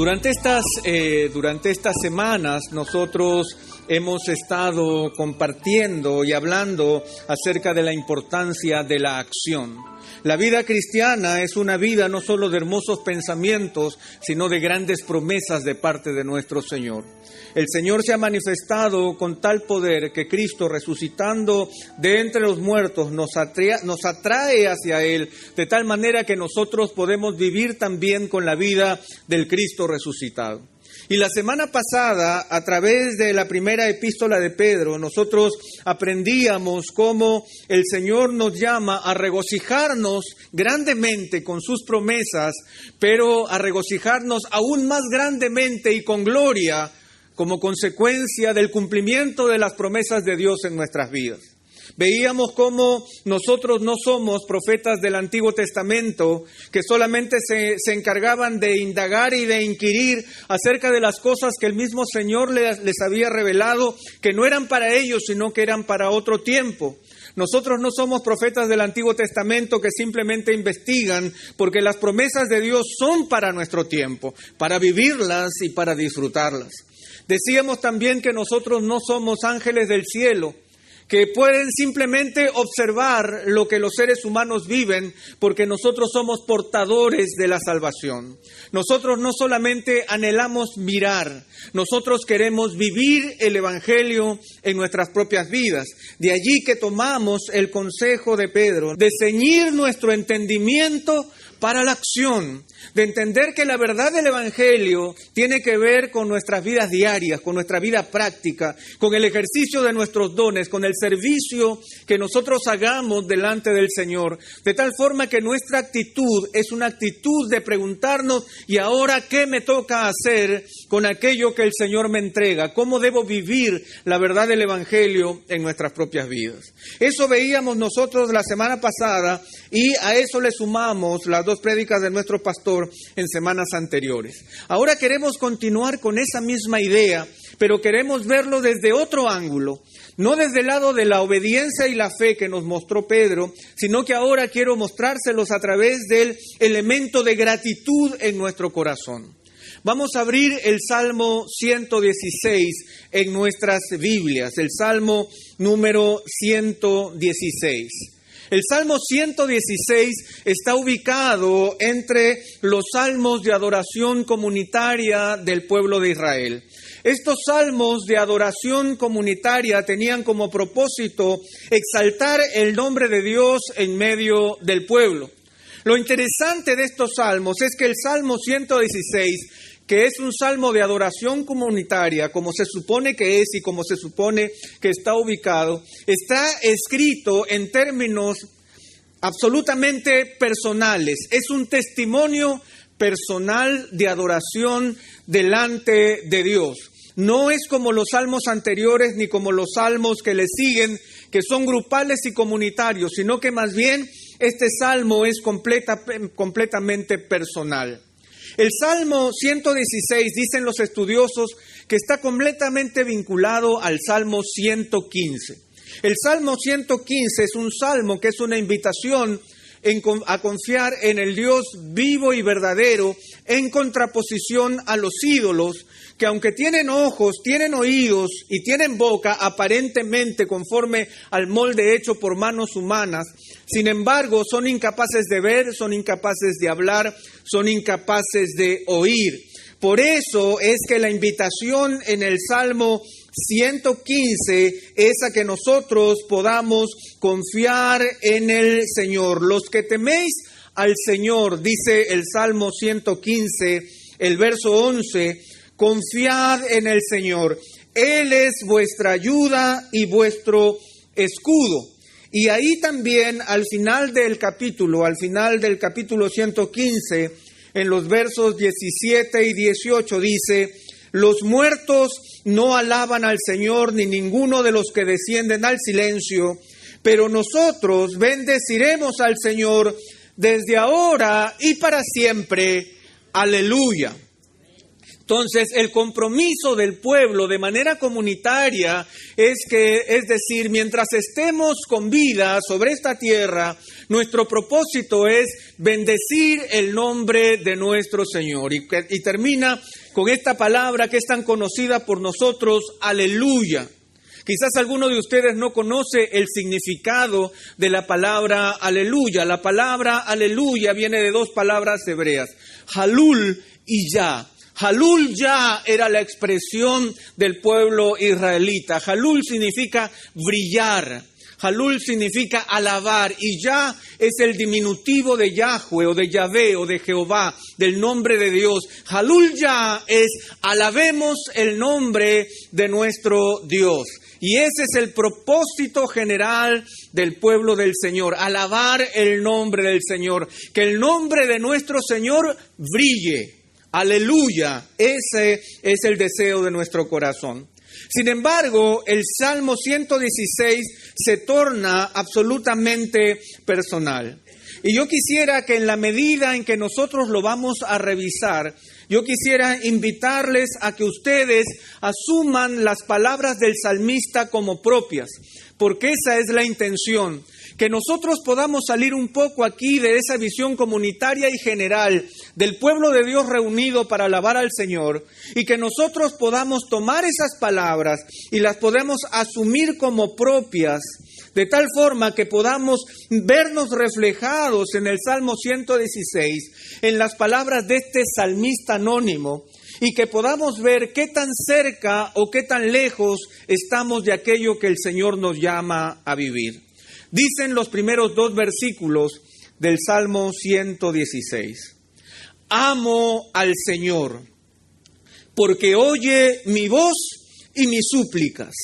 Durante estas semanas nosotros hemos estado compartiendo y hablando acerca de la importancia de la acción. La vida cristiana es una vida no solo de hermosos pensamientos, sino de grandes promesas de parte de nuestro Señor. El Señor se ha manifestado con tal poder que Cristo, resucitando de entre los muertos, nos atrae hacia Él, de tal manera que nosotros podemos vivir también con la vida del Cristo resucitado. Y la semana pasada, a través de la primera epístola de Pedro, nosotros aprendíamos cómo el Señor nos llama a regocijarnos grandemente con sus promesas, pero a regocijarnos aún más grandemente y con gloria como consecuencia del cumplimiento de las promesas de Dios en nuestras vidas. Veíamos cómo nosotros no somos profetas del Antiguo Testamento que solamente se encargaban de indagar y de inquirir acerca de las cosas que el mismo Señor les había revelado, que no eran para ellos, sino que eran para otro tiempo. Nosotros no somos profetas del Antiguo Testamento que simplemente investigan, porque las promesas de Dios son para nuestro tiempo, para vivirlas y para disfrutarlas. Decíamos también que nosotros no somos ángeles del cielo, que pueden simplemente observar lo que los seres humanos viven, porque nosotros somos portadores de la salvación. Nosotros no solamente anhelamos mirar, nosotros queremos vivir el Evangelio en nuestras propias vidas. De allí que tomamos el consejo de Pedro, de ceñir nuestro entendimiento para la acción, de entender que la verdad del Evangelio tiene que ver con nuestras vidas diarias, con nuestra vida práctica, con el ejercicio de nuestros dones, con el servicio que nosotros hagamos delante del Señor, de tal forma que nuestra actitud es una actitud de preguntarnos: ¿y ahora qué me toca hacer con aquello que el Señor me entrega? ¿Cómo debo vivir la verdad del Evangelio en nuestras propias vidas? Eso veíamos nosotros la semana pasada, y a eso le sumamos las dos prédicas de nuestro pastor en semanas anteriores. Ahora queremos continuar con esa misma idea, pero queremos verlo desde otro ángulo, no desde el lado de la obediencia y la fe que nos mostró Pedro, sino que ahora quiero mostrárselos a través del elemento de gratitud en nuestro corazón. Vamos a abrir el Salmo 116 en nuestras Biblias, el Salmo número 116. El Salmo 116 está ubicado entre los salmos de adoración comunitaria del pueblo de Israel. Estos salmos de adoración comunitaria tenían como propósito exaltar el nombre de Dios en medio del pueblo. Lo interesante de estos salmos es que el Salmo 116, que es un salmo de adoración comunitaria, como se supone que es y como se supone que está ubicado, está escrito en términos absolutamente personales. Es un testimonio personal de adoración delante de Dios. No es como los salmos anteriores ni como los salmos que le siguen, que son grupales y comunitarios, sino que más bien este salmo es completamente personal. El Salmo 116, dicen los estudiosos, que está completamente vinculado al Salmo 115. El Salmo 115 es un salmo que es una invitación a confiar en el Dios vivo y verdadero, en contraposición a los ídolos, que aunque tienen ojos, tienen oídos y tienen boca, aparentemente conforme al molde hecho por manos humanas, sin embargo son incapaces de ver, son incapaces de hablar, son incapaces de oír. Por eso es que la invitación en el Salmo 115 es a que nosotros podamos confiar en el Señor. Los que teméis al Señor, dice el Salmo 115, el verso 11, confiad en el Señor. Él es vuestra ayuda y vuestro escudo. Y ahí también al final del capítulo 115, en los versos 17 y 18 dice: los muertos no alaban al Señor, ni ninguno de los que descienden al silencio, pero nosotros bendeciremos al Señor desde ahora y para siempre. Aleluya. Entonces, el compromiso del pueblo de manera comunitaria es decir, mientras estemos con vida sobre esta tierra, nuestro propósito es bendecir el nombre de nuestro Señor. Y termina con esta palabra que es tan conocida por nosotros, aleluya. Quizás alguno de ustedes no conoce el significado de la palabra aleluya. La palabra aleluya viene de dos palabras hebreas, halul y ya. Halul ya era la expresión del pueblo israelita. Halul significa brillar. Halul significa alabar y ya es el diminutivo de Yahweh o de Yahvé o de Jehová, del nombre de Dios. Halul ya es alabemos el nombre de nuestro Dios. Y ese es el propósito general del pueblo del Señor, alabar el nombre del Señor, que el nombre de nuestro Señor brille. Aleluya, ese es el deseo de nuestro corazón. Sin embargo, el Salmo 116 se torna absolutamente personal. Y yo quisiera que en la medida en que nosotros lo vamos a revisar, yo quisiera invitarles a que ustedes asuman las palabras del salmista como propias, porque esa es la intención. Que nosotros podamos salir un poco aquí de esa visión comunitaria y general del pueblo de Dios reunido para alabar al Señor y que nosotros podamos tomar esas palabras y las podemos asumir como propias, de tal forma que podamos vernos reflejados en el Salmo 116, en las palabras de este salmista anónimo, y que podamos ver qué tan cerca o qué tan lejos estamos de aquello que el Señor nos llama a vivir. Dicen los primeros dos versículos del Salmo 116. Amo al Señor, porque oye mi voz y mis súplicas,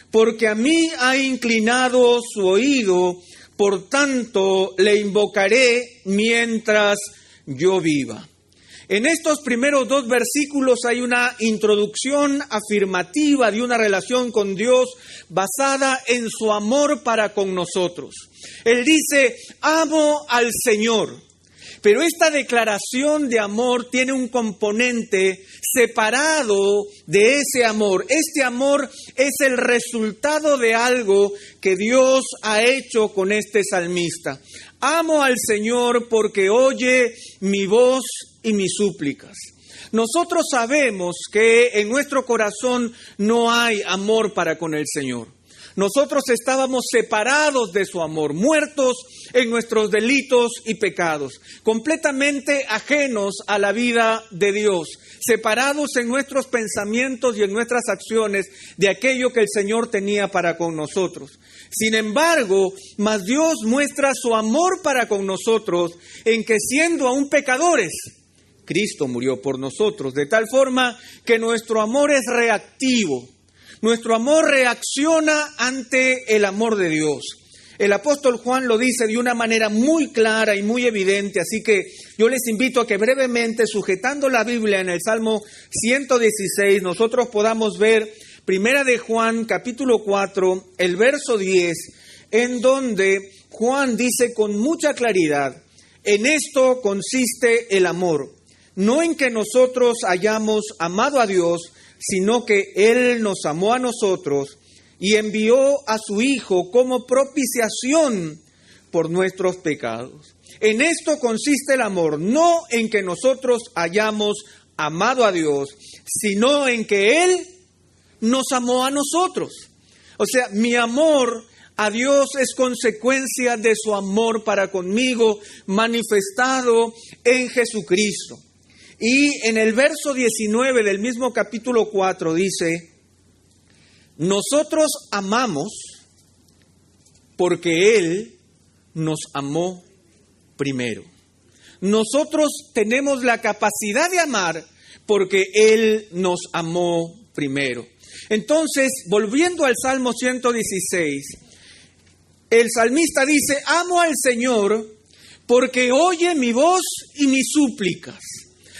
porque a mí ha inclinado su oído, por tanto le invocaré mientras yo viva. En estos primeros dos versículos hay una introducción afirmativa de una relación con Dios basada en su amor para con nosotros. Él dice, amo al Señor. Pero esta declaración de amor tiene un componente separado de ese amor. Este amor es el resultado de algo que Dios ha hecho con este salmista. Amo al Señor porque oye mi voz y mis súplicas. Nosotros sabemos que en nuestro corazón no hay amor para con el Señor. Nosotros estábamos separados de su amor, muertos en nuestros delitos y pecados, completamente ajenos a la vida de Dios, separados en nuestros pensamientos y en nuestras acciones de aquello que el Señor tenía para con nosotros. Sin embargo, mas Dios muestra su amor para con nosotros en que siendo aún pecadores, Cristo murió por nosotros, de tal forma que nuestro amor es reactivo. Nuestro amor reacciona ante el amor de Dios. El apóstol Juan lo dice de una manera muy clara y muy evidente, así que yo les invito a que brevemente, sujetando la Biblia en el Salmo 116, nosotros podamos ver Primera de Juan, capítulo 4, el verso 10, en donde Juan dice con mucha claridad, en esto consiste el amor, no en que nosotros hayamos amado a Dios, sino que Él nos amó a nosotros y envió a su Hijo como propiciación por nuestros pecados. En esto consiste el amor, no en que nosotros hayamos amado a Dios, sino en que Él nos amó a nosotros. O sea, mi amor a Dios es consecuencia de su amor para conmigo, manifestado en Jesucristo. Y en el verso 19 del mismo capítulo 4 dice, nosotros amamos porque Él nos amó primero. Nosotros tenemos la capacidad de amar porque Él nos amó primero. Entonces, volviendo al Salmo 116, el salmista dice, amo al Señor porque oye mi voz y mis súplicas.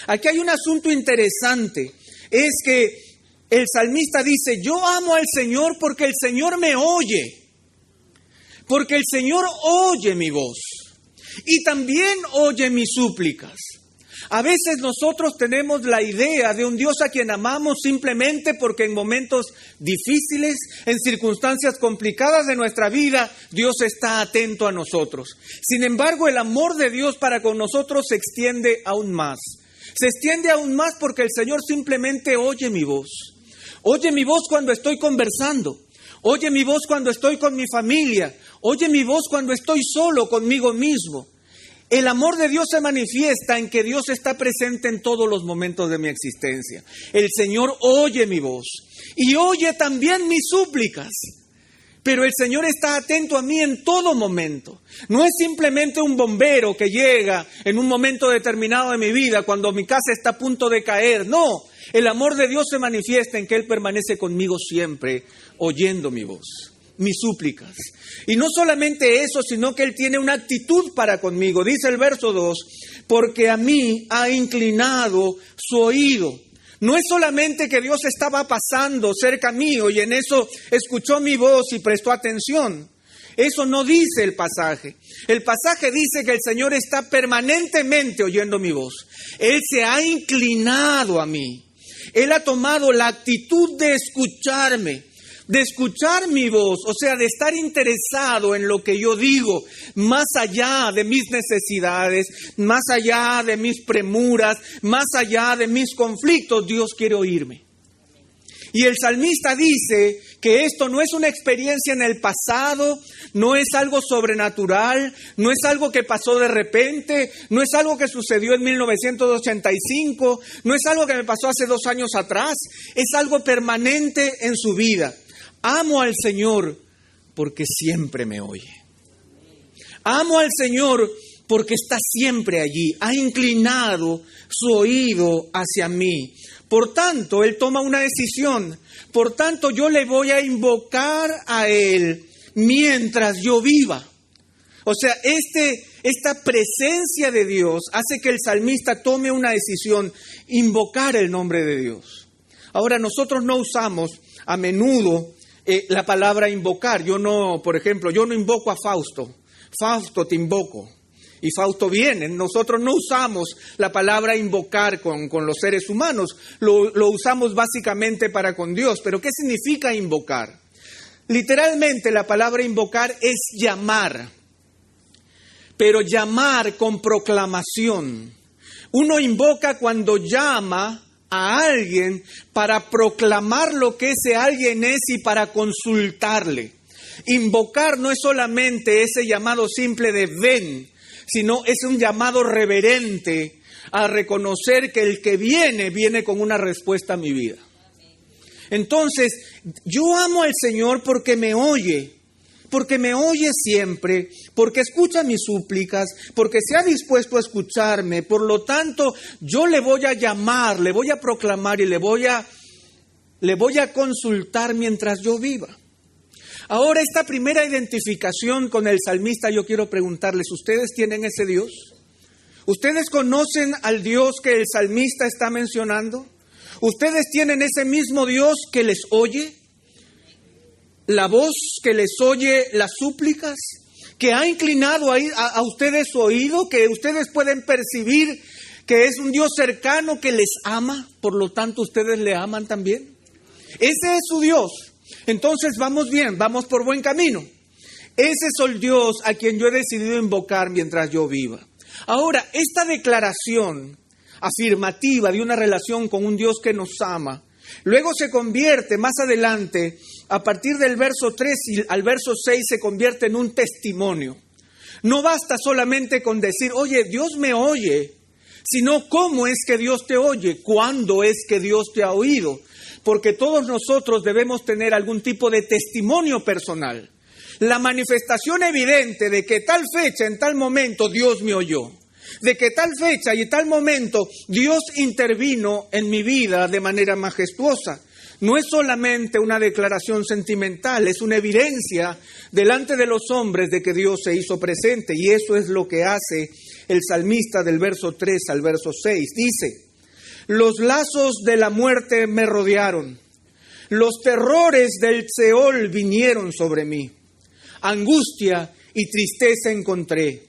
Aquí hay un asunto interesante, es que el salmista dice, yo amo al Señor porque el Señor me oye, porque el Señor oye mi voz y también oye mis súplicas. A veces nosotros tenemos la idea de un Dios a quien amamos simplemente porque en momentos difíciles, en circunstancias complicadas de nuestra vida, Dios está atento a nosotros. Sin embargo, el amor de Dios para con nosotros se extiende aún más. Se extiende aún más porque el Señor simplemente oye mi voz. Oye mi voz cuando estoy conversando. Oye mi voz cuando estoy con mi familia. Oye mi voz cuando estoy solo conmigo mismo. El amor de Dios se manifiesta en que Dios está presente en todos los momentos de mi existencia. El Señor oye mi voz y oye también mis súplicas. Pero el Señor está atento a mí en todo momento. No es simplemente un bombero que llega en un momento determinado de mi vida, cuando mi casa está a punto de caer. No, el amor de Dios se manifiesta en que Él permanece conmigo siempre, oyendo mi voz, mis súplicas. Y no solamente eso, sino que Él tiene una actitud para conmigo. Dice el verso 2, porque a mí ha inclinado su oído. No es solamente que Dios estaba pasando cerca mío y en eso escuchó mi voz y prestó atención. Eso no dice el pasaje. El pasaje dice que el Señor está permanentemente oyendo mi voz. Él se ha inclinado a mí. Él ha tomado la actitud de escucharme, de escuchar mi voz, o sea, de estar interesado en lo que yo digo, más allá de mis necesidades, más allá de mis premuras, más allá de mis conflictos. Dios quiere oírme. Y el salmista dice que esto no es una experiencia en el pasado, no es algo sobrenatural, no es algo que pasó de repente, no es algo que sucedió en 1985, no es algo que me pasó hace 2 años atrás, es algo permanente en su vida. Amo al Señor porque siempre me oye. Amo al Señor porque está siempre allí. Ha inclinado su oído hacia mí. Por tanto, Él toma una decisión. Por tanto, yo le voy a invocar a Él mientras yo viva. O sea, esta presencia de Dios hace que el salmista tome una decisión, invocar el nombre de Dios. Ahora, nosotros no usamos a menudo la palabra invocar. Por ejemplo, yo no invoco a Fausto. Fausto, te invoco. Y Fausto viene. Nosotros no usamos la palabra invocar con los seres humanos. Lo usamos básicamente para con Dios. Pero ¿qué significa invocar? Literalmente la palabra invocar es llamar. Pero llamar con proclamación. Uno invoca cuando llama a alguien para proclamar lo que ese alguien es y para consultarle. Invocar no es solamente ese llamado simple de ven, sino es un llamado reverente a reconocer que el que viene con una respuesta a mi vida. Entonces, yo amo al Señor porque me oye siempre, porque escucha mis súplicas, porque se ha dispuesto a escucharme. Por lo tanto, yo le voy a llamar, le voy a proclamar y le voy a consultar mientras yo viva. Ahora, esta primera identificación con el salmista, yo quiero preguntarles, ¿ustedes tienen ese Dios? ¿Ustedes conocen al Dios que el salmista está mencionando? ¿Ustedes tienen ese mismo Dios que les oye? La voz que les oye las súplicas, que ha inclinado a ustedes su oído, que ustedes pueden percibir que es un Dios cercano que les ama, por lo tanto ustedes le aman también. Ese es su Dios. Entonces vamos bien, vamos por buen camino. Ese es el Dios a quien yo he decidido invocar mientras yo viva. Ahora, esta declaración afirmativa de una relación con un Dios que nos ama, luego se convierte más adelante, a partir del verso 3 y al verso 6, se convierte en un testimonio. No basta solamente con decir, oye, Dios me oye, sino cómo es que Dios te oye, cuándo es que Dios te ha oído. Porque todos nosotros debemos tener algún tipo de testimonio personal. La manifestación evidente de que tal fecha, en tal momento, Dios me oyó. De que tal fecha y tal momento Dios intervino en mi vida de manera majestuosa. No es solamente una declaración sentimental, es una evidencia delante de los hombres de que Dios se hizo presente. Y eso es lo que hace el salmista del verso 3 al verso 6. Dice, los lazos de la muerte me rodearon, los terrores del Seol vinieron sobre mí, angustia y tristeza encontré.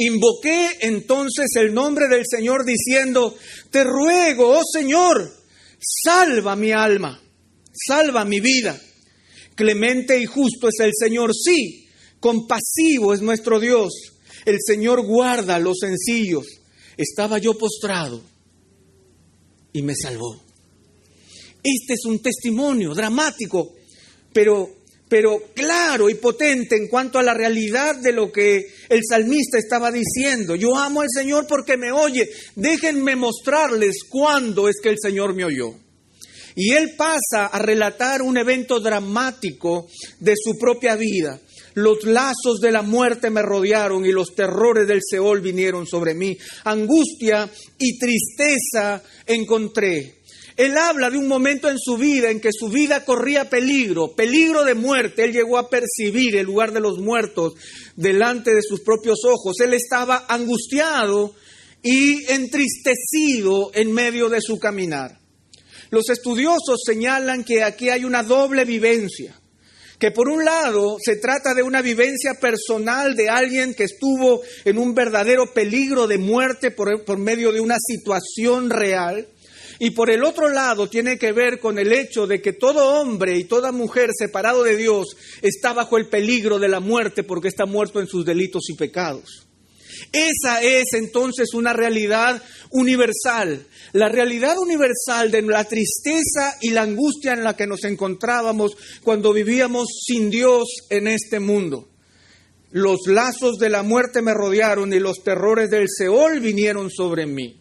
Invoqué entonces el nombre del Señor diciendo, te ruego, oh Señor, salva mi alma, salva mi vida. Clemente y justo es el Señor, sí, compasivo es nuestro Dios. El Señor guarda a los sencillos. Estaba yo postrado y me salvó. Este es un testimonio dramático, pero claro y potente en cuanto a la realidad de lo que el salmista estaba diciendo. Yo amo al Señor porque me oye. Déjenme mostrarles cuándo es que el Señor me oyó. Y él pasa a relatar un evento dramático de su propia vida. Los lazos de la muerte me rodearon y los terrores del Seol vinieron sobre mí. Angustia y tristeza encontré. Él habla de un momento en su vida en que su vida corría peligro de muerte. Él llegó a percibir el lugar de los muertos delante de sus propios ojos. Él estaba angustiado y entristecido en medio de su caminar. Los estudiosos señalan que aquí hay una doble vivencia, que por un lado se trata de una vivencia personal de alguien que estuvo en un verdadero peligro de muerte por medio de una situación real, y por el otro lado tiene que ver con el hecho de que todo hombre y toda mujer separado de Dios está bajo el peligro de la muerte porque está muerto en sus delitos y pecados. Esa es entonces una realidad universal, la realidad universal de la tristeza y la angustia en la que nos encontrábamos cuando vivíamos sin Dios en este mundo. Los lazos de la muerte me rodearon y los terrores del Seol vinieron sobre mí.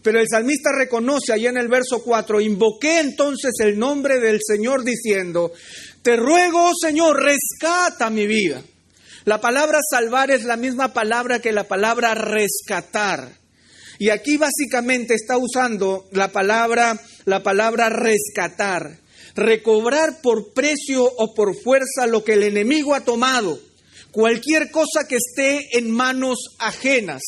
Pero el salmista reconoce allá en el verso 4, invoqué entonces el nombre del Señor diciendo, te ruego, oh Señor, rescata mi vida. La palabra salvar es la misma palabra que la palabra rescatar. Y aquí básicamente está usando la palabra rescatar. Recobrar por precio o por fuerza lo que el enemigo ha tomado. Cualquier cosa que esté en manos ajenas.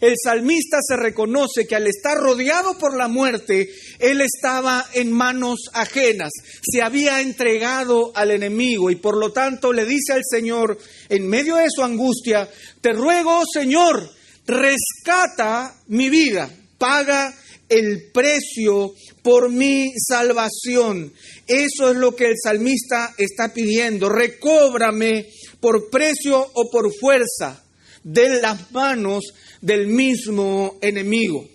El salmista se reconoce que al estar rodeado por la muerte, él estaba en manos ajenas, se había entregado al enemigo y por lo tanto le dice al Señor, en medio de su angustia, te ruego, oh Señor, rescata mi vida, paga el precio por mi salvación. Eso es lo que el salmista está pidiendo, recóbrame por precio o por fuerza de las manos del mismo enemigo.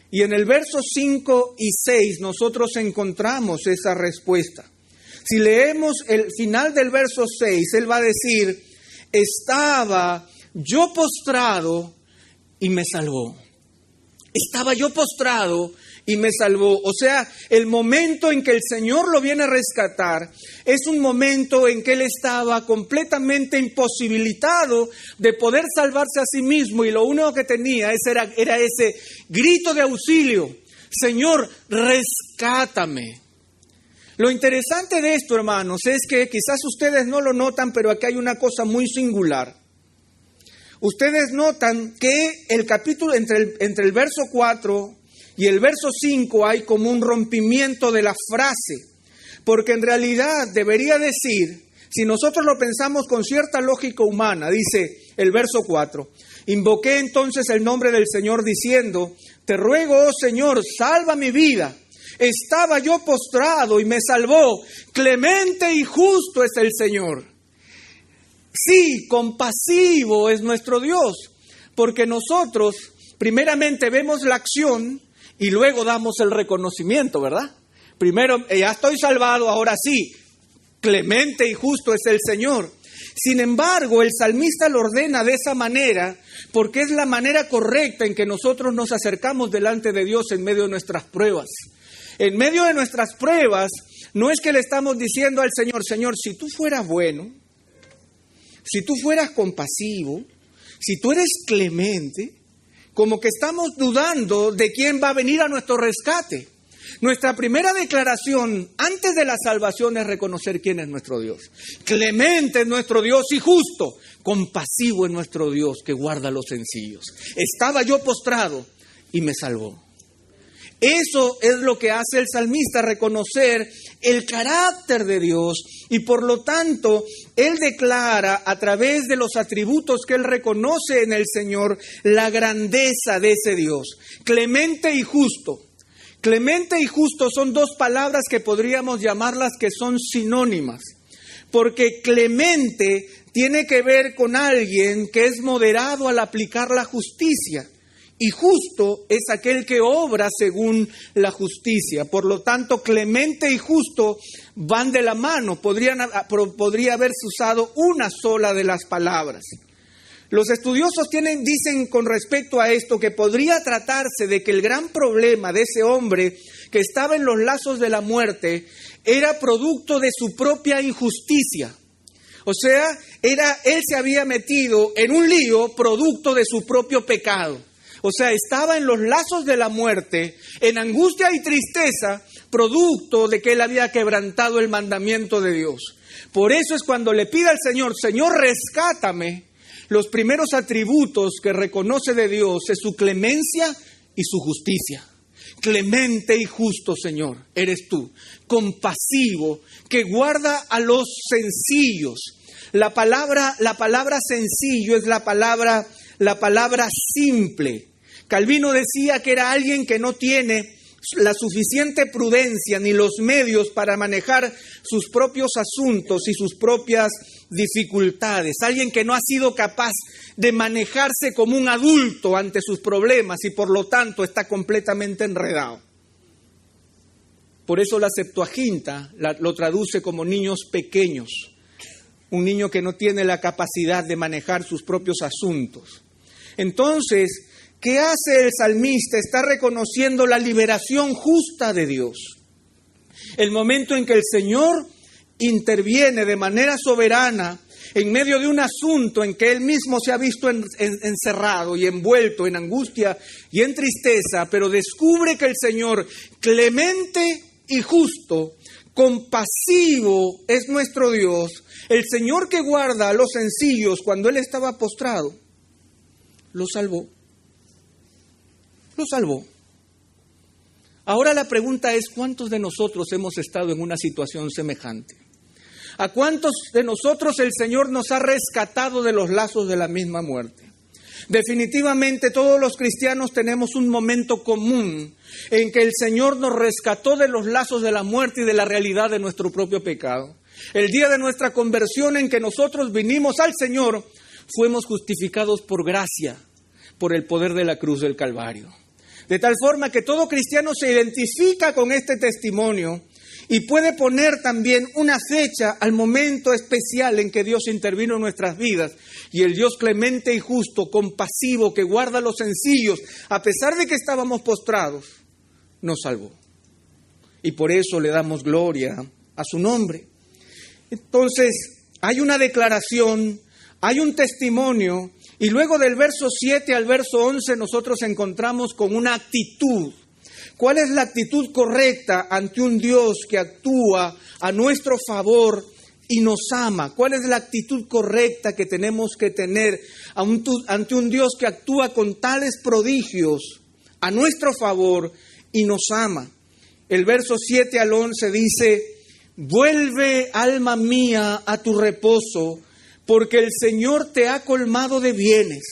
Y en el verso 5 y 6 nosotros encontramos esa respuesta. Si leemos el final del verso 6, él va a decir, estaba yo postrado y me salvó. Estaba yo postrado y me salvó. O sea, el momento en que el Señor lo viene a rescatar es un momento en que él estaba completamente imposibilitado de poder salvarse a sí mismo y lo único que tenía era ese grito de auxilio. Señor, rescátame. Lo interesante de esto, hermanos, es que quizás ustedes no lo notan, pero aquí hay una cosa muy singular. Ustedes notan que el capítulo entre el verso 4 y el verso 5 hay como un rompimiento de la frase, porque en realidad debería decir, si nosotros lo pensamos con cierta lógica humana, dice el verso 4, invoqué entonces el nombre del Señor diciendo, te ruego, oh Señor, salva mi vida. Estaba yo postrado y me salvó. Clemente y justo es el Señor. Sí, compasivo es nuestro Dios, porque nosotros primeramente vemos la acción y luego damos el reconocimiento, ¿verdad? Primero, ya estoy salvado, ahora sí, clemente y justo es el Señor. Sin embargo, el salmista lo ordena de esa manera porque es la manera correcta en que nosotros nos acercamos delante de Dios en medio de nuestras pruebas. En medio de nuestras pruebas, no es que le estamos diciendo al Señor, Señor, si tú fueras bueno, si tú fueras compasivo, si tú eres clemente, como que estamos dudando de quién va a venir a nuestro rescate. Nuestra primera declaración antes de la salvación es reconocer quién es nuestro Dios. Clemente es nuestro Dios y justo, compasivo es nuestro Dios que guarda a los sencillos. Estaba yo postrado y me salvó. Eso es lo que hace el salmista, reconocer el carácter de Dios, y por lo tanto él declara a través de los atributos que él reconoce en el Señor la grandeza de ese Dios. Clemente y justo. Clemente y justo son dos palabras que podríamos llamarlas que son sinónimas, porque clemente tiene que ver con alguien que es moderado al aplicar la justicia. Y justo es aquel que obra según la justicia. Por lo tanto, clemente y justo van de la mano. Podría haberse usado una sola de las palabras. Los estudiosos dicen con respecto a esto que podría tratarse de que el gran problema de ese hombre que estaba en los lazos de la muerte era producto de su propia injusticia. O sea, él se había metido en un lío producto de su propio pecado. O sea, estaba en los lazos de la muerte, en angustia y tristeza, producto de que él había quebrantado el mandamiento de Dios. Por eso es cuando le pide al Señor, Señor, rescátame, los primeros atributos que reconoce de Dios es su clemencia y su justicia. Clemente y justo, Señor, eres tú, compasivo, que guarda a los sencillos. La palabra sencillo es la palabra simple. Calvino decía que era alguien que no tiene la suficiente prudencia ni los medios para manejar sus propios asuntos y sus propias dificultades. Alguien que no ha sido capaz de manejarse como un adulto ante sus problemas y por lo tanto está completamente enredado. Por eso la Septuaginta lo traduce como niños pequeños. Un niño que no tiene la capacidad de manejar sus propios asuntos. Entonces, ¿qué hace el salmista? Está reconociendo la liberación justa de Dios. El momento en que el Señor interviene de manera soberana en medio de un asunto en que él mismo se ha visto encerrado y envuelto en angustia y en tristeza, pero descubre que el Señor, clemente y justo, compasivo es nuestro Dios, el Señor que guarda a los sencillos cuando él estaba postrado, lo salvó. Lo salvó. Ahora la pregunta es, ¿cuántos de nosotros hemos estado en una situación semejante? ¿A cuántos de nosotros el Señor nos ha rescatado de los lazos de la misma muerte? Definitivamente todos los cristianos tenemos un momento común en que el Señor nos rescató de los lazos de la muerte y de la realidad de nuestro propio pecado. El día de nuestra conversión en que nosotros vinimos al Señor, fuimos justificados por gracia, por el poder de la cruz del Calvario. De tal forma que todo cristiano se identifica con este testimonio y puede poner también una fecha al momento especial en que Dios intervino en nuestras vidas. Y el Dios clemente y justo, compasivo, que guarda a los sencillos, a pesar de que estábamos postrados, nos salvó. Y por eso le damos gloria a su nombre. Entonces, hay una declaración, hay un testimonio, y luego del verso 7 al verso 11 nosotros encontramos con una actitud. ¿Cuál es la actitud correcta ante un Dios que actúa a nuestro favor y nos ama? ¿Cuál es la actitud correcta que tenemos que tener ante un Dios que actúa con tales prodigios a nuestro favor y nos ama? El verso 7 al 11 dice, vuelve, alma mía, a tu reposo, porque el Señor te ha colmado de bienes,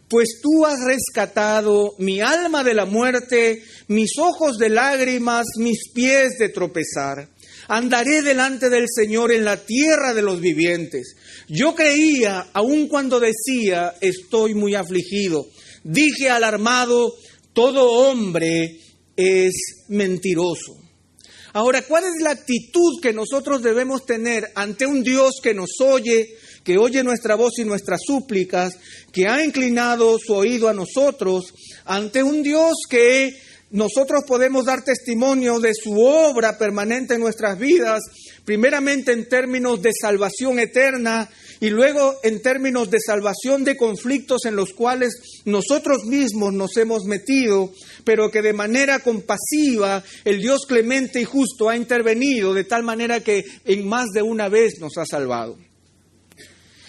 pues tú has rescatado mi alma de la muerte, mis ojos de lágrimas, mis pies de tropezar. Andaré delante del Señor en la tierra de los vivientes. Yo creía, aun cuando decía, estoy muy afligido. Dije alarmado, todo hombre es mentiroso. Ahora, ¿cuál es la actitud que nosotros debemos tener ante un Dios que nos oye, que oye nuestra voz y nuestras súplicas, que ha inclinado su oído a nosotros, ante un Dios que nosotros podemos dar testimonio de su obra permanente en nuestras vidas, primeramente en términos de salvación eterna y luego en términos de salvación de conflictos en los cuales nosotros mismos nos hemos metido, pero que de manera compasiva el Dios clemente y justo ha intervenido de tal manera que en más de una vez nos ha salvado?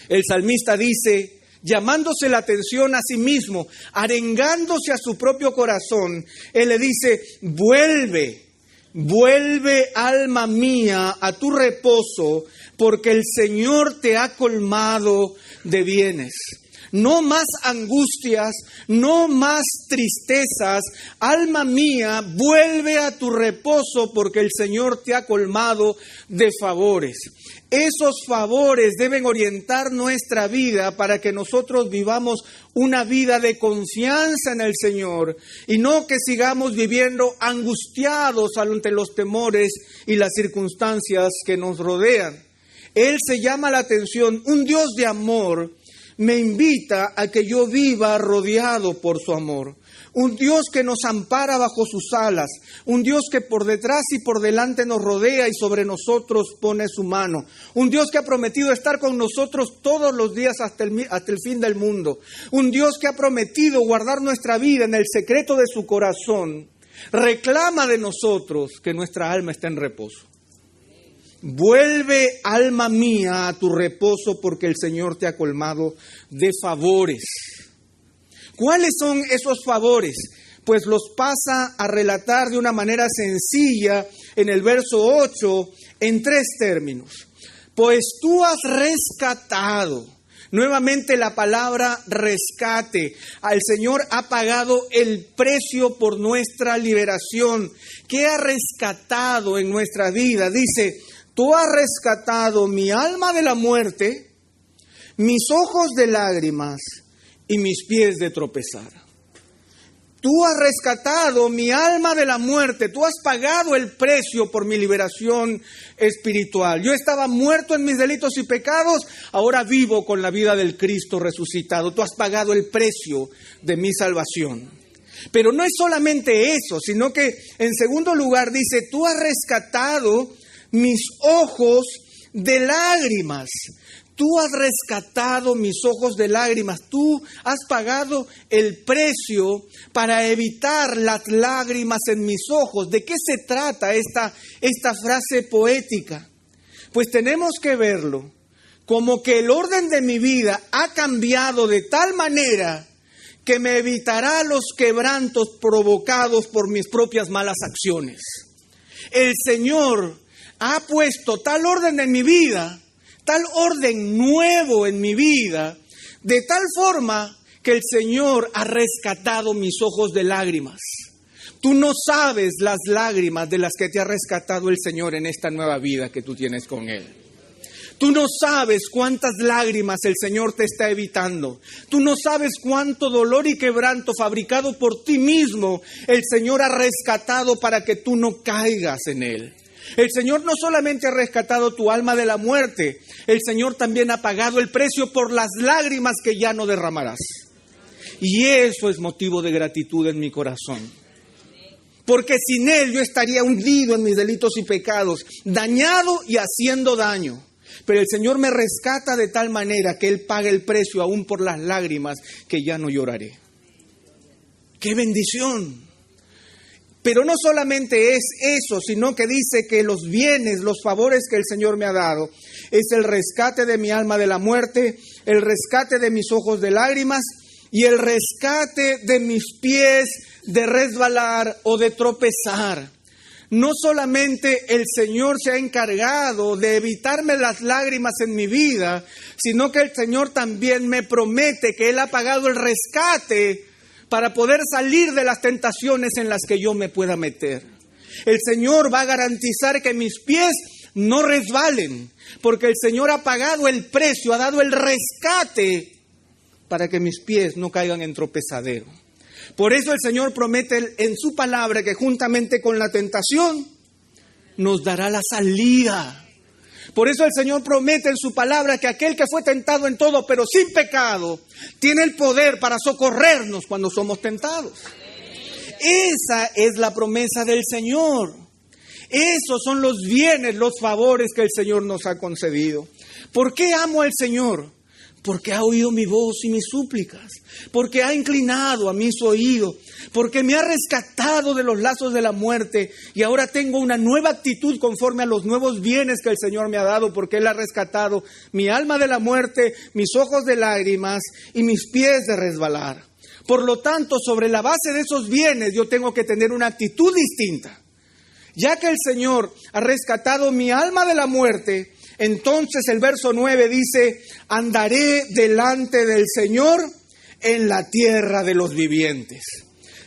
El salmista dice, llamándose la atención a sí mismo, arengándose a su propio corazón, Él le dice, vuelve alma mía a tu reposo, porque el Señor te ha colmado de bienes. No más angustias, no más tristezas. Alma mía, vuelve a tu reposo porque el Señor te ha colmado de favores. Esos favores deben orientar nuestra vida para que nosotros vivamos una vida de confianza en el Señor y no que sigamos viviendo angustiados ante los temores y las circunstancias que nos rodean. Él se llama la atención, un Dios de amor me invita a que yo viva rodeado por su amor. Un Dios que nos ampara bajo sus alas. Un Dios que por detrás y por delante nos rodea y sobre nosotros pone su mano. Un Dios que ha prometido estar con nosotros todos los días hasta el fin del mundo. Un Dios que ha prometido guardar nuestra vida en el secreto de su corazón. Reclama de nosotros que nuestra alma esté en reposo. Vuelve, alma mía, a tu reposo porque el Señor te ha colmado de favores. ¿Cuáles son esos favores? Pues los pasa a relatar de una manera sencilla en el verso 8 en 3 términos. Pues tú has rescatado. Nuevamente la palabra rescate. El Señor ha pagado el precio por nuestra liberación. ¿Qué ha rescatado en nuestra vida? Dice, tú has rescatado mi alma de la muerte, mis ojos de lágrimas y mis pies de tropezar. Tú has rescatado mi alma de la muerte, tú has pagado el precio por mi liberación espiritual. Yo estaba muerto en mis delitos y pecados, ahora vivo con la vida del Cristo resucitado. Tú has pagado el precio de mi salvación. Pero no es solamente eso, sino que en segundo lugar dice, tú has rescatado mis ojos de lágrimas. Tú has rescatado mis ojos de lágrimas. Tú has pagado el precio para evitar las lágrimas en mis ojos. ¿De qué se trata esta frase poética? Pues tenemos que verlo como que el orden de mi vida ha cambiado de tal manera que me evitará los quebrantos provocados por mis propias malas acciones. El Señor ha puesto tal orden en mi vida, tal orden nuevo en mi vida, de tal forma que el Señor ha rescatado mis ojos de lágrimas. Tú no sabes las lágrimas de las que te ha rescatado el Señor en esta nueva vida que tú tienes con Él. Tú no sabes cuántas lágrimas el Señor te está evitando. Tú no sabes cuánto dolor y quebranto fabricado por ti mismo el Señor ha rescatado para que tú no caigas en Él. El Señor no solamente ha rescatado tu alma de la muerte, el Señor también ha pagado el precio por las lágrimas que ya no derramarás. Y eso es motivo de gratitud en mi corazón. Porque sin Él yo estaría hundido en mis delitos y pecados, dañado y haciendo daño. Pero el Señor me rescata de tal manera que Él paga el precio aún por las lágrimas que ya no lloraré. ¡Qué bendición! Pero no solamente es eso, sino que dice que los bienes, los favores que el Señor me ha dado, es el rescate de mi alma de la muerte, el rescate de mis ojos de lágrimas y el rescate de mis pies de resbalar o de tropezar. No solamente el Señor se ha encargado de evitarme las lágrimas en mi vida, sino que el Señor también me promete que Él ha pagado el rescate para poder salir de las tentaciones en las que yo me pueda meter. El Señor va a garantizar que mis pies no resbalen, porque el Señor ha pagado el precio, ha dado el rescate para que mis pies no caigan en tropezadero. Por eso el Señor promete en su palabra que juntamente con la tentación nos dará la salida. Por eso el Señor promete en su palabra que aquel que fue tentado en todo, pero sin pecado, tiene el poder para socorrernos cuando somos tentados. Esa es la promesa del Señor. Esos son los bienes, los favores que el Señor nos ha concedido. ¿Por qué amo al Señor? porque ha oído mi voz y mis súplicas, porque ha inclinado a mí su oído, porque me ha rescatado de los lazos de la muerte y ahora tengo una nueva actitud conforme a los nuevos bienes que el Señor me ha dado, porque Él ha rescatado mi alma de la muerte, mis ojos de lágrimas y mis pies de resbalar. Por lo tanto, sobre la base de esos bienes yo tengo que tener una actitud distinta. Ya que el Señor ha rescatado mi alma de la muerte, entonces el verso 9 dice, andaré delante del Señor en la tierra de los vivientes.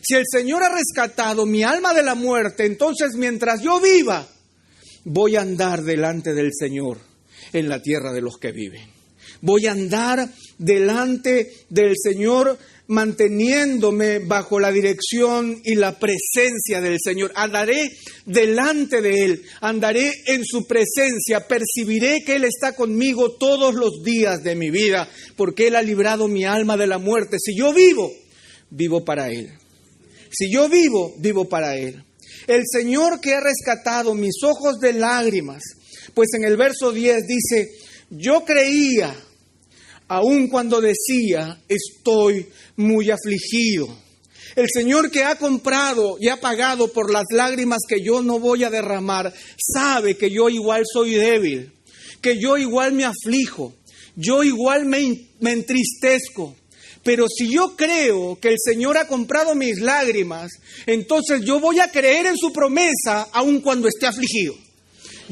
Si el Señor ha rescatado mi alma de la muerte, entonces mientras yo viva, voy a andar delante del Señor en la tierra de los que viven. Voy a andar delante del Señor manteniéndome bajo la dirección y la presencia del Señor. Andaré delante de Él, andaré en su presencia, percibiré que Él está conmigo todos los días de mi vida, porque Él ha librado mi alma de la muerte. Si yo vivo, vivo para Él. Si yo vivo, vivo para Él. El Señor que ha rescatado mis ojos de lágrimas, pues en el verso 10 dice, yo creía, aun cuando decía, estoy muy afligido. El Señor que ha comprado y ha pagado por las lágrimas que yo no voy a derramar, sabe que yo igual soy débil, que yo igual me aflijo, yo igual me entristezco. Pero si yo creo que el Señor ha comprado mis lágrimas, entonces yo voy a creer en su promesa aun cuando esté afligido.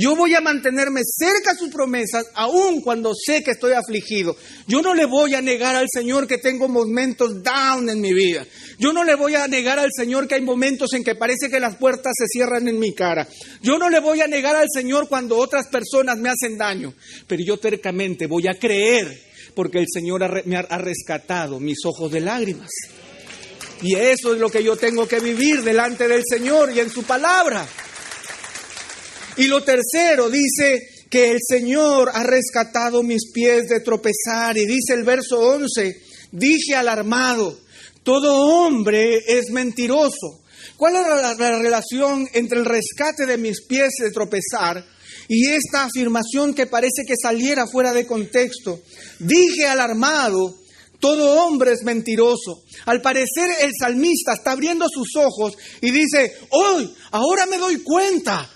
Yo voy a mantenerme cerca a sus promesas, aun cuando sé que estoy afligido. Yo no le voy a negar al Señor que tengo momentos down en mi vida. Yo no le voy a negar al Señor que hay momentos en que parece que las puertas se cierran en mi cara. Yo no le voy a negar al Señor cuando otras personas me hacen daño. Pero yo tercamente voy a creer, porque el Señor me ha rescatado mis ojos de lágrimas. Y eso es lo que yo tengo que vivir delante del Señor y en su palabra. Y lo tercero dice que el Señor ha rescatado mis pies de tropezar. Y dice el verso 11, dije alarmado, todo hombre es mentiroso. ¿Cuál es la relación entre el rescate de mis pies de tropezar y esta afirmación que parece que saliera fuera de contexto? Dije alarmado, todo hombre es mentiroso. Al parecer el salmista está abriendo sus ojos y dice, hoy, ahora me doy cuenta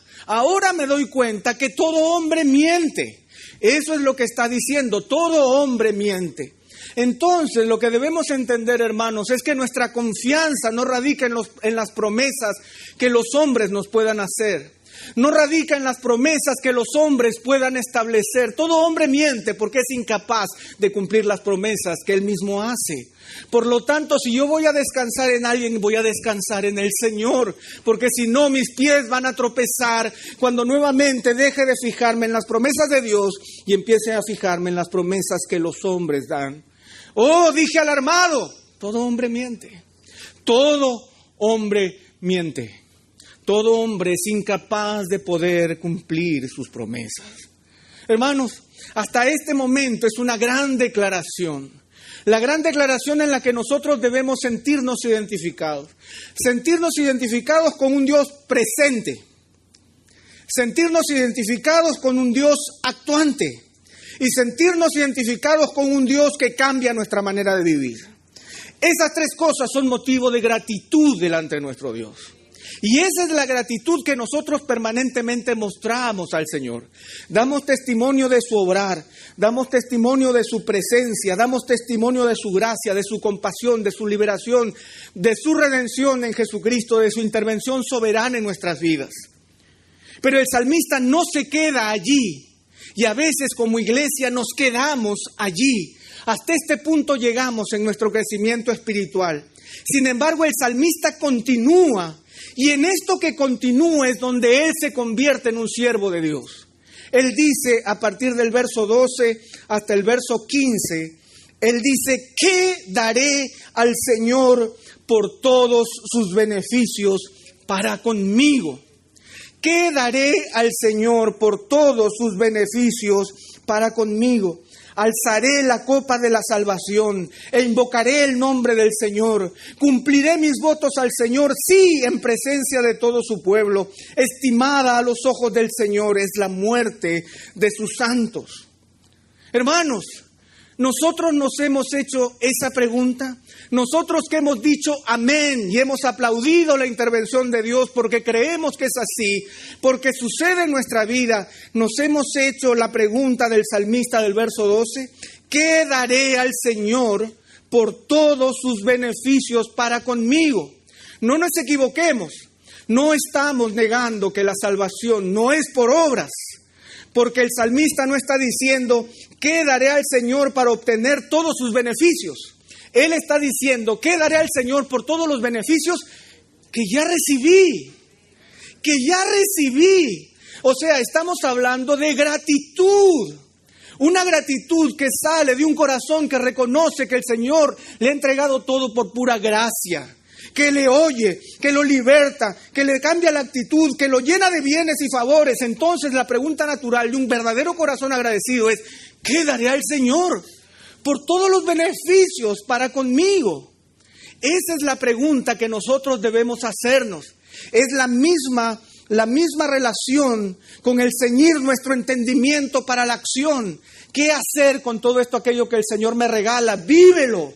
que todo hombre miente. Eso es lo que está diciendo, todo hombre miente. Entonces, lo que debemos entender, hermanos, es que nuestra confianza no radica en las promesas que los hombres nos puedan hacer. No radica en las promesas que los hombres puedan establecer. Todo hombre miente porque es incapaz de cumplir las promesas que él mismo hace. Por lo tanto, si yo voy a descansar en alguien, voy a descansar en el Señor. Porque si no, mis pies van a tropezar cuando nuevamente deje de fijarme en las promesas de Dios y empiece a fijarme en las promesas que los hombres dan. Oh, dije alarmado, todo hombre miente. Todo hombre miente. Todo hombre es incapaz de poder cumplir sus promesas. Hermanos, hasta este momento es una gran declaración. La gran declaración en la que nosotros debemos sentirnos identificados. Sentirnos identificados con un Dios presente. Sentirnos identificados con un Dios actuante. Y sentirnos identificados con un Dios que cambia nuestra manera de vivir. Esas tres cosas son motivo de gratitud delante de nuestro Dios. Y esa es la gratitud que nosotros permanentemente mostramos al Señor. Damos testimonio de su obrar, damos testimonio de su presencia, damos testimonio de su gracia, de su compasión, de su liberación, de su redención en Jesucristo, de su intervención soberana en nuestras vidas. Pero el salmista no se queda allí, y a veces como iglesia nos quedamos allí. Hasta este punto llegamos en nuestro crecimiento espiritual. Sin embargo, el salmista continúa. Y en esto que continúa es donde él se convierte en un siervo de Dios. Él dice a partir del verso 12 hasta el verso 15, él dice, ¿qué daré al Señor por todos sus beneficios para conmigo? ¿Qué daré al Señor por todos sus beneficios para conmigo? Alzaré la copa de la salvación e invocaré el nombre del Señor. Cumpliré mis votos al Señor, sí, en presencia de todo su pueblo. Estimada a los ojos del Señor es la muerte de sus santos. Hermanos, Nosotros nos hemos hecho esa pregunta. Nosotros que hemos dicho amén y hemos aplaudido la intervención de Dios porque creemos que es así, porque sucede en nuestra vida, nos hemos hecho la pregunta del salmista del verso 12, ¿qué daré al Señor por todos sus beneficios para conmigo? No nos equivoquemos, no estamos negando que la salvación no es por obras, porque el salmista no está diciendo, ¿qué daré al Señor para obtener todos sus beneficios? Él está diciendo, ¿qué daré al Señor por todos los beneficios que ya recibí? Que ya recibí. O sea, estamos hablando de gratitud. Una gratitud que sale de un corazón que reconoce que el Señor le ha entregado todo por pura gracia. Que le oye, que lo liberta, que le cambia la actitud, que lo llena de bienes y favores. Entonces la pregunta natural de un verdadero corazón agradecido es, ¿qué daré al Señor por todos los beneficios para conmigo? Esa es la pregunta que nosotros debemos hacernos. Es la misma relación con el ceñir nuestro entendimiento para la acción. ¿Qué hacer con todo esto, aquello que el Señor me regala? Vívelo.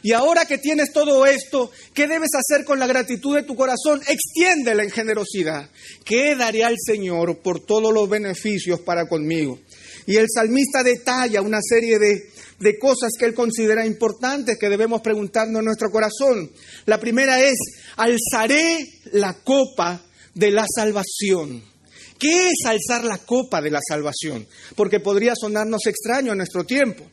Y ahora que tienes todo esto, ¿qué debes hacer con la gratitud de tu corazón? Extiéndela en generosidad. ¿Qué daré al Señor por todos los beneficios para conmigo? Y el salmista detalla una serie de cosas que él considera importantes que debemos preguntarnos en nuestro corazón. La primera es, alzaré la copa de la salvación. ¿Qué es alzar la copa de la salvación? Porque podría sonarnos extraño en nuestro tiempo.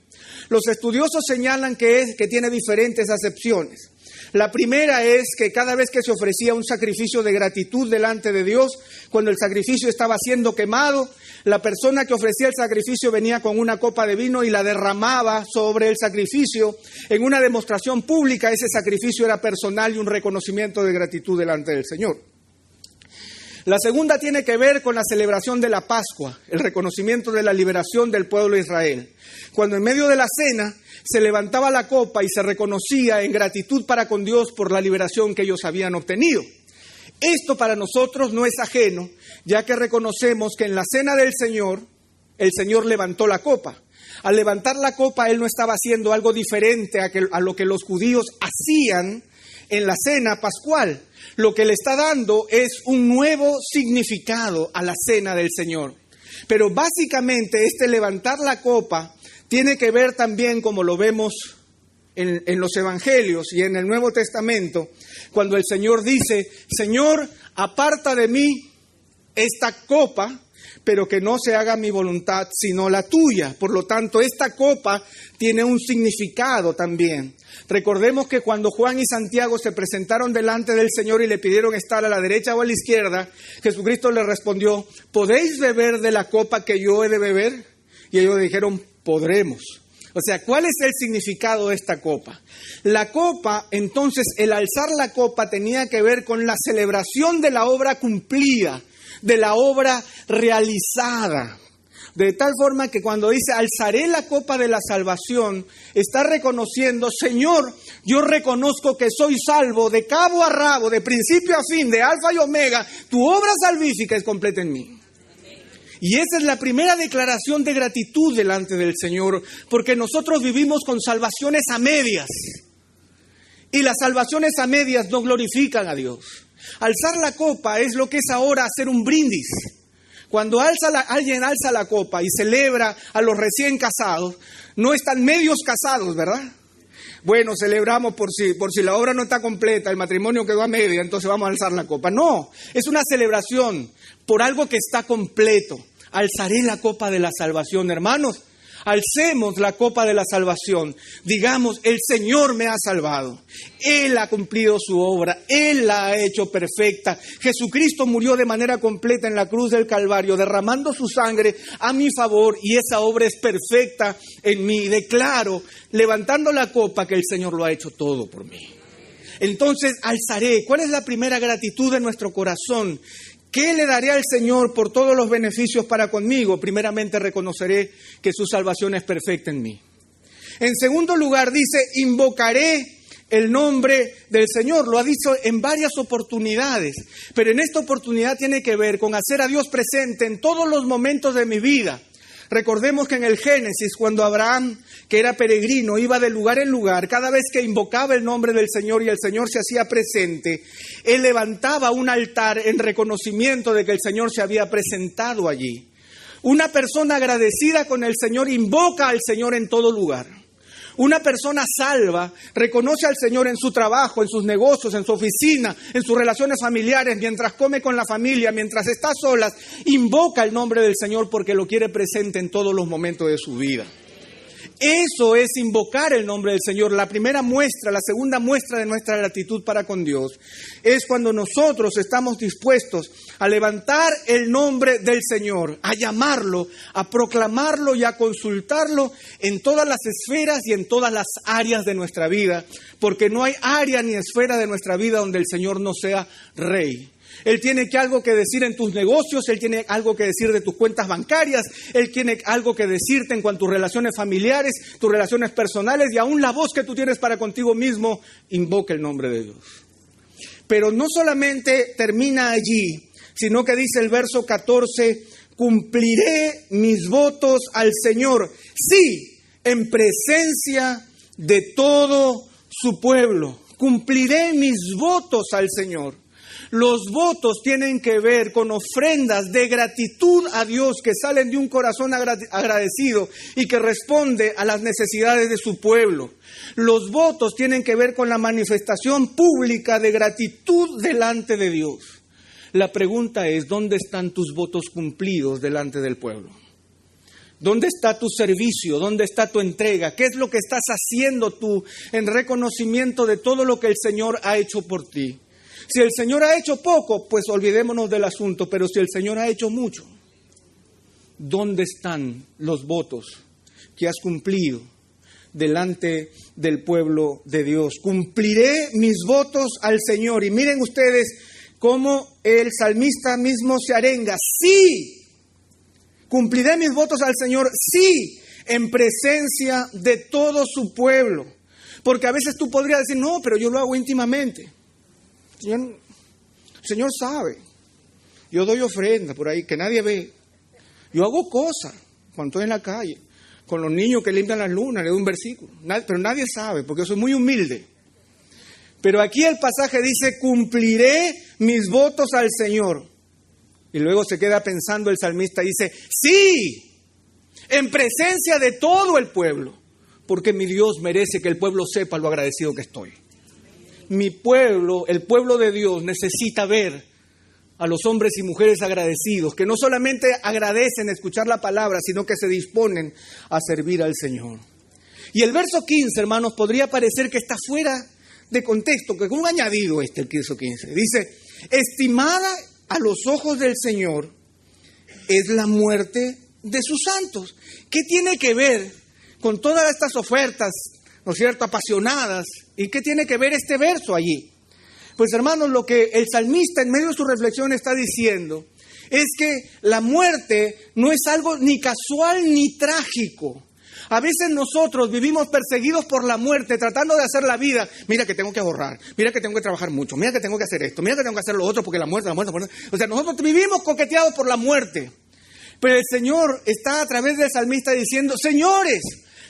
Los estudiosos señalan que tiene diferentes acepciones. La primera es que cada vez que se ofrecía un sacrificio de gratitud delante de Dios, cuando el sacrificio estaba siendo quemado, la persona que ofrecía el sacrificio venía con una copa de vino y la derramaba sobre el sacrificio. En una demostración pública, ese sacrificio era personal y un reconocimiento de gratitud delante del Señor. La segunda tiene que ver con la celebración de la Pascua, el reconocimiento de la liberación del pueblo de Israel. Cuando en medio de la cena se levantaba la copa y se reconocía en gratitud para con Dios por la liberación que ellos habían obtenido. Esto para nosotros no es ajeno, ya que reconocemos que en la cena del Señor, el Señor levantó la copa. Al levantar la copa, Él no estaba haciendo algo diferente a lo que los judíos hacían en la cena pascual. Lo que le está dando es un nuevo significado a la cena del Señor. Pero básicamente este levantar la copa tiene que ver también, como lo vemos en los Evangelios y en el Nuevo Testamento, cuando el Señor dice, Señor, aparta de mí esta copa, pero que no se haga mi voluntad sino la tuya. Por lo tanto, esta copa tiene un significado también. Recordemos que cuando Juan y Santiago se presentaron delante del Señor y le pidieron estar a la derecha o a la izquierda, Jesucristo les respondió, ¿podéis beber de la copa que yo he de beber? Y ellos dijeron, podremos. O sea, ¿cuál es el significado de esta copa? La copa, entonces, el alzar la copa tenía que ver con la celebración de la obra cumplida, de la obra realizada. De tal forma que cuando dice, alzaré la copa de la salvación, está reconociendo, Señor, yo reconozco que soy salvo de cabo a rabo, de principio a fin, de alfa y omega, tu obra salvífica es completa en mí. Y esa es la primera declaración de gratitud delante del Señor, porque nosotros vivimos con salvaciones a medias. Y las salvaciones a medias no glorifican a Dios. Alzar la copa es lo que es ahora hacer un brindis. Cuando alguien alza la copa y celebra a los recién casados, no están medios casados, ¿verdad? Bueno, celebramos por si la obra no está completa, el matrimonio quedó a media, entonces vamos a alzar la copa. No, es una celebración por algo que está completo. Alzaré la copa de la salvación, hermanos. Alcemos la copa de la salvación. Digamos, el Señor me ha salvado. Él ha cumplido su obra. Él la ha hecho perfecta. Jesucristo murió de manera completa en la cruz del Calvario, derramando su sangre a mi favor. Y esa obra es perfecta en mí. Declaro, levantando la copa, que el Señor lo ha hecho todo por mí. Entonces, alzaré. ¿Cuál es la primera gratitud de nuestro corazón? ¿Qué le daré al Señor por todos los beneficios para conmigo? Primeramente reconoceré que su salvación es perfecta en mí. En segundo lugar dice, invocaré el nombre del Señor. Lo ha dicho en varias oportunidades, pero en esta oportunidad tiene que ver con hacer a Dios presente en todos los momentos de mi vida. Recordemos que en el Génesis, cuando Abraham, que era peregrino, iba de lugar en lugar, cada vez que invocaba el nombre del Señor y el Señor se hacía presente, él levantaba un altar en reconocimiento de que el Señor se había presentado allí. Una persona agradecida con el Señor invoca al Señor en todo lugar. Una persona salva reconoce al Señor en su trabajo, en sus negocios, en su oficina, en sus relaciones familiares, mientras come con la familia, mientras está solas, invoca el nombre del Señor porque lo quiere presente en todos los momentos de su vida. Eso es invocar el nombre del Señor. La primera muestra, la segunda muestra de nuestra gratitud para con Dios es cuando nosotros estamos dispuestos a levantar el nombre del Señor, a llamarlo, a proclamarlo y a consultarlo en todas las esferas y en todas las áreas de nuestra vida, porque no hay área ni esfera de nuestra vida donde el Señor no sea Rey. Él tiene algo que decir en tus negocios, Él tiene algo que decir de tus cuentas bancarias, Él tiene algo que decirte en cuanto a tus relaciones familiares, tus relaciones personales y aún la voz que tú tienes para contigo mismo, invoca el nombre de Dios. Pero no solamente termina allí, sino que dice el verso 14, cumpliré mis votos al Señor, sí, en presencia de todo su pueblo. Cumpliré mis votos al Señor. Los votos tienen que ver con ofrendas de gratitud a Dios que salen de un corazón agradecido y que responde a las necesidades de su pueblo. Los votos tienen que ver con la manifestación pública de gratitud delante de Dios. La pregunta es, ¿dónde están tus votos cumplidos delante del pueblo? ¿Dónde está tu servicio? ¿Dónde está tu entrega? ¿Qué es lo que estás haciendo tú en reconocimiento de todo lo que el Señor ha hecho por ti? Si el Señor ha hecho poco, pues olvidémonos del asunto, pero si el Señor ha hecho mucho, ¿dónde están los votos que has cumplido delante del pueblo de Dios? Cumpliré mis votos al Señor. Y miren ustedes cómo el salmista mismo se arenga. Sí, cumpliré mis votos al Señor, sí, en presencia de todo su pueblo. Porque a veces tú podrías decir, no, pero yo lo hago íntimamente. El Señor sabe. Yo doy ofrenda por ahí que nadie ve. Yo hago cosas cuando estoy en la calle. Con los niños que limpian las lunas, le doy un versículo. Pero nadie sabe porque yo soy muy humilde. Pero aquí el pasaje dice, cumpliré mis votos al Señor. Y luego se queda pensando el salmista y dice, sí, en presencia de todo el pueblo. Porque mi Dios merece que el pueblo sepa lo agradecido que estoy. Mi pueblo, el pueblo de Dios, necesita ver a los hombres y mujeres agradecidos, que no solamente agradecen escuchar la palabra, sino que se disponen a servir al Señor. Y el verso 15, hermanos, podría parecer que está fuera de contexto, que con un añadido el verso 15. Dice, estimada a los ojos del Señor es la muerte de sus santos. ¿Qué tiene que ver con todas estas ofertas, ¿no es cierto?, apasionadas? ¿Y qué tiene que ver este verso allí? Pues hermanos, lo que el salmista en medio de su reflexión está diciendo es que la muerte no es algo ni casual ni trágico. A veces nosotros vivimos perseguidos por la muerte, tratando de hacer la vida. Mira que tengo que ahorrar, mira que tengo que trabajar mucho, mira que tengo que hacer esto, mira que tengo que hacer lo otro, porque la muerte. O sea, nosotros vivimos coqueteados por la muerte. Pero el Señor está a través del salmista diciendo, señores,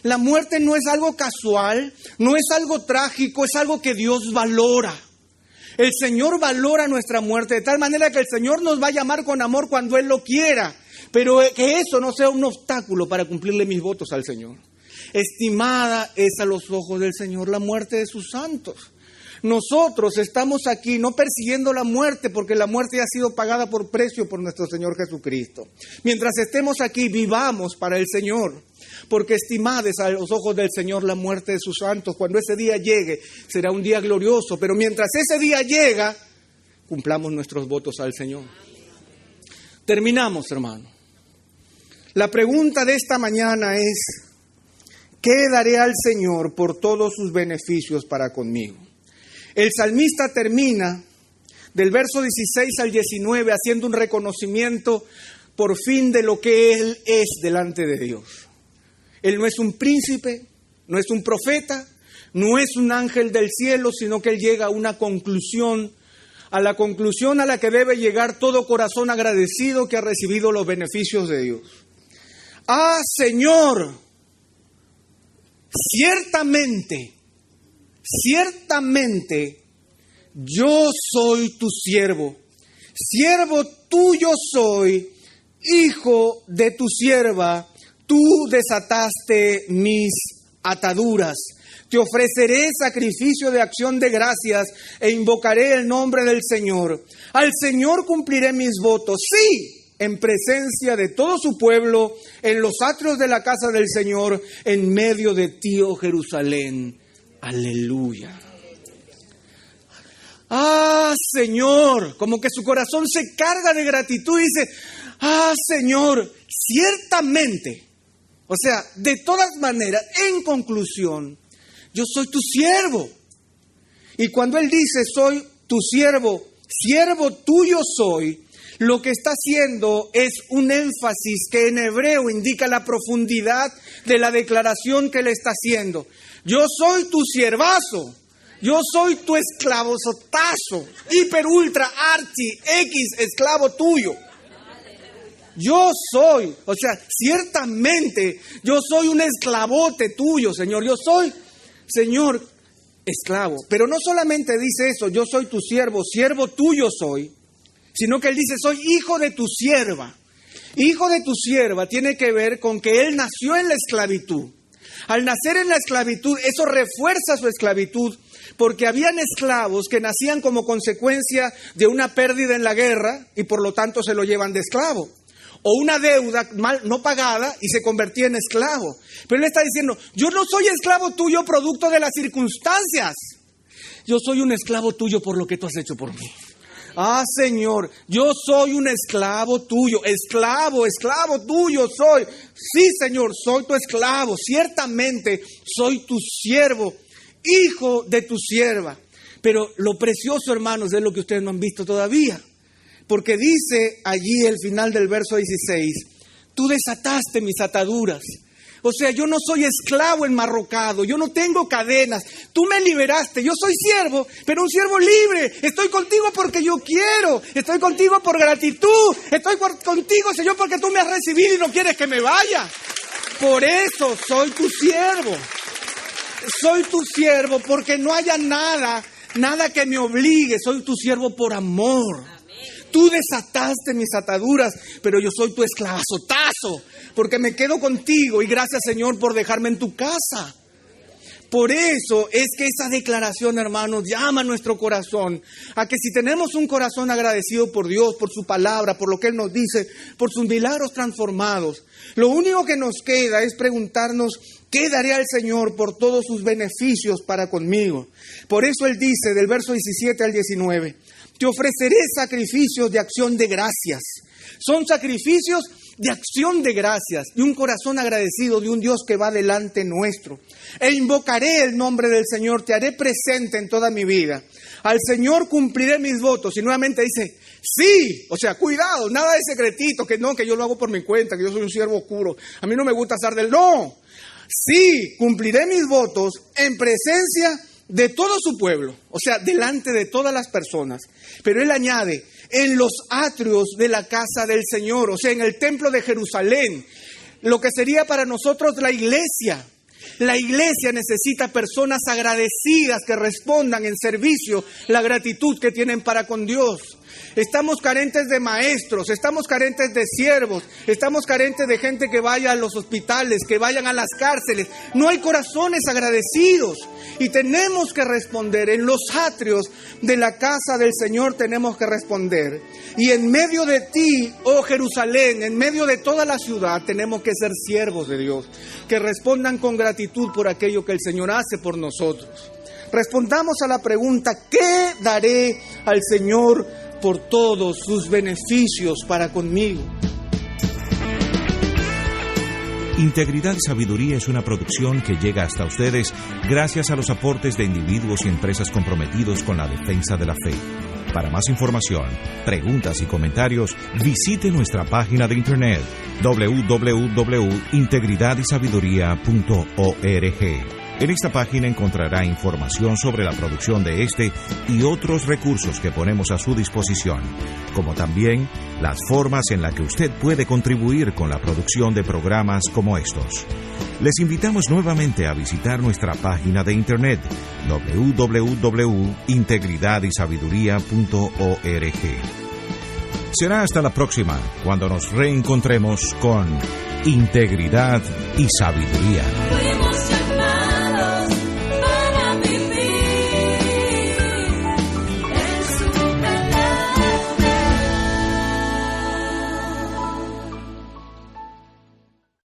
la muerte no es algo casual, no es algo trágico, es algo que Dios valora. El Señor valora nuestra muerte de tal manera que el Señor nos va a llamar con amor cuando Él lo quiera, pero que eso no sea un obstáculo para cumplirle mis votos al Señor. Estimada es a los ojos del Señor la muerte de sus santos. Nosotros estamos aquí no persiguiendo la muerte, porque la muerte ya ha sido pagada por precio por nuestro Señor Jesucristo. Mientras estemos aquí, vivamos para el Señor. Porque estimada es a los ojos del Señor la muerte de sus santos. Cuando ese día llegue, será un día glorioso. Pero mientras ese día llega, cumplamos nuestros votos al Señor. Terminamos, hermano. La pregunta de esta mañana es, ¿qué daré al Señor por todos sus beneficios para conmigo? El salmista termina del verso 16 al 19 haciendo un reconocimiento por fin de lo que Él es delante de Dios. Él no es un príncipe, no es un profeta, no es un ángel del cielo, sino que Él llega a una conclusión, a la conclusión a la que debe llegar todo corazón agradecido que ha recibido los beneficios de Dios. Señor, ciertamente, yo soy tu siervo tuyo soy, hijo de tu sierva, tú desataste mis ataduras. Te ofreceré sacrificio de acción de gracias e invocaré el nombre del Señor. Al Señor cumpliré mis votos, sí, en presencia de todo su pueblo, en los atrios de la casa del Señor, en medio de ti, oh Jerusalén. Aleluya. Señor, como que su corazón se carga de gratitud y dice, Señor, ciertamente, o sea, de todas maneras, en conclusión, yo soy tu siervo. Y cuando Él dice, soy tu siervo tuyo soy, lo que está haciendo es un énfasis que en hebreo indica la profundidad de la declaración que Él está haciendo. Yo soy tu siervazo. Yo soy tu esclavo sotazo, hiper, ultra, archi, X, esclavo tuyo. Yo soy, o sea, ciertamente, yo soy un esclavote tuyo, Señor. Yo soy, Señor, esclavo. Pero no solamente dice eso, yo soy tu siervo tuyo soy, sino que Él dice, soy hijo de tu sierva. Hijo de tu sierva tiene que ver con que Él nació en la esclavitud. Al nacer en la esclavitud, eso refuerza su esclavitud, porque habían esclavos que nacían como consecuencia de una pérdida en la guerra y por lo tanto se lo llevan de esclavo. O una deuda mal no pagada y se convertía en esclavo. Pero Él está diciendo, yo no soy esclavo tuyo producto de las circunstancias. Yo soy un esclavo tuyo por lo que tú has hecho por mí. Señor, yo soy un esclavo tuyo, esclavo tuyo soy. Sí, Señor, soy tu esclavo, ciertamente soy tu siervo, hijo de tu sierva. Pero lo precioso, hermanos, es lo que ustedes no han visto todavía. Porque dice allí el final del verso 16, tú desataste mis ataduras. O sea, yo no soy esclavo enmarrocado, yo no tengo cadenas. Tú me liberaste, yo soy siervo, pero un siervo libre. Estoy contigo porque yo quiero, estoy contigo por gratitud, estoy contigo, Señor, porque tú me has recibido y no quieres que me vaya. Por eso soy tu siervo. Soy tu siervo porque no haya nada que me obligue. Soy tu siervo por amor. Tú desataste mis ataduras, pero yo soy tu esclavazotazo, porque me quedo contigo y gracias, Señor, por dejarme en tu casa. Por eso es que esa declaración, hermanos, llama a nuestro corazón a que si tenemos un corazón agradecido por Dios, por su palabra, por lo que Él nos dice, por sus milagros transformados, lo único que nos queda es preguntarnos, ¿qué daré al Señor por todos sus beneficios para conmigo? Por eso Él dice, del verso 17 al 19, te ofreceré sacrificios de acción de gracias. Son sacrificios de acción de gracias, de un corazón agradecido, de un Dios que va delante nuestro. E invocaré el nombre del Señor, te haré presente en toda mi vida. Al Señor cumpliré mis votos. Y nuevamente dice, sí, o sea, cuidado, nada de secretito, que no, que yo lo hago por mi cuenta, que yo soy un siervo oscuro. A mí no me gusta hacer del no. Sí, cumpliré mis votos en presencia de todo su pueblo, o sea, delante de todas las personas. Pero Él añade, en los atrios de la casa del Señor, o sea, en el templo de Jerusalén, lo que sería para nosotros la iglesia. La iglesia necesita personas agradecidas que respondan en servicio la gratitud que tienen para con Dios. Estamos carentes de maestros, estamos carentes de siervos, estamos carentes de gente que vaya a los hospitales, que vayan a las cárceles. No hay corazones agradecidos y tenemos que responder. En los atrios de la casa del Señor tenemos que responder. Y en medio de ti, oh Jerusalén, en medio de toda la ciudad, tenemos que ser siervos de Dios, que respondan con gratitud por aquello que el Señor hace por nosotros. Respondamos a la pregunta, ¿qué daré al Señor por todos sus beneficios para conmigo? Integridad y Sabiduría es una producción que llega hasta ustedes gracias a los aportes de individuos y empresas comprometidos con la defensa de la fe. Para más información, preguntas y comentarios, visite nuestra página de internet www.integridadysabiduría.org. En esta página encontrará información sobre la producción de este y otros recursos que ponemos a su disposición, como también las formas en las que usted puede contribuir con la producción de programas como estos. Les invitamos nuevamente a visitar nuestra página de internet www.integridadysabiduría.org. Será hasta la próxima, cuando nos reencontremos con Integridad y Sabiduría.